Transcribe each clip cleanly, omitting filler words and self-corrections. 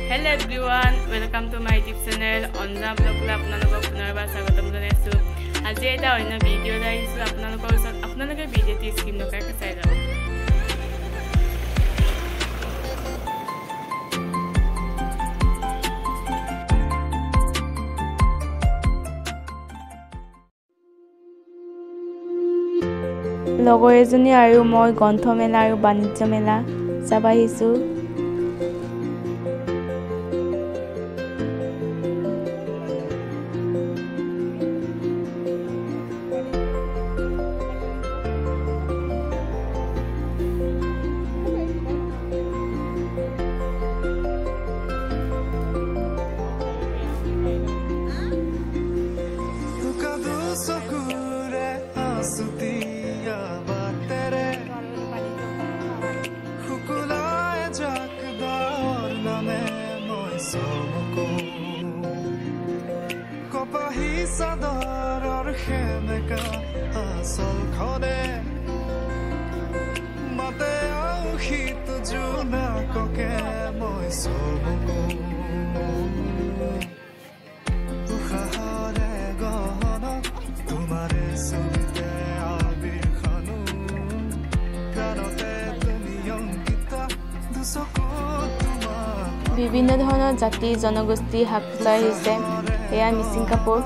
Hello everyone, welcome to my YouTube channel. Anjana vlog la apnalokok punarbar swagotam janaisu. Aji eta oina video daisu apnalokor osot apnaloke video ti skip nokarake sai jabo. লগৰ এজনী আৰু মই গ্ৰন্থ মেলা আৰু বাণিজ্য মেলা চাব আহিছো। sadar khemeka asal khone mate au hit juna koke moi sobuko ukhare gohana tumare sunte abir khanu karote tumi yonkita dusoko বিভিন্ন ধৰণৰ জাতি জনগোষ্ঠী হাকচাৰ আহিছে এয়া মিচিং কাপোৰ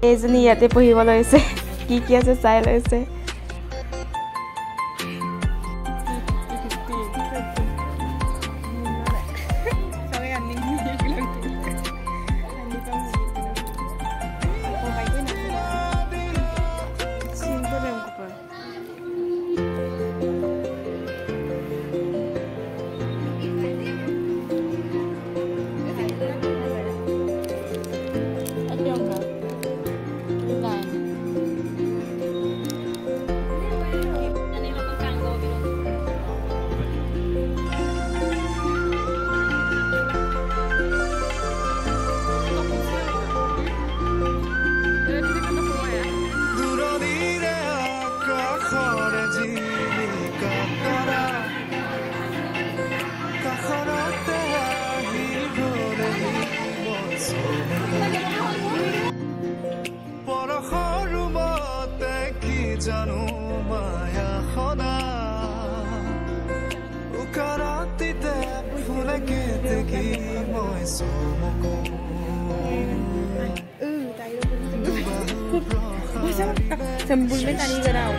এজনী ইয়াতে পঢ়িব লৈছে কি আছে চাই লৈছে জানো মায়া খনা উকারাতিতে ফুলে কেতে কি মই সমকো sembulnya tadi gerau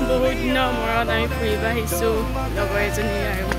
বহুত দিনৰ মূৰত আমি ফুৰিব আহিছোঁ লগৰ এজনী আৰু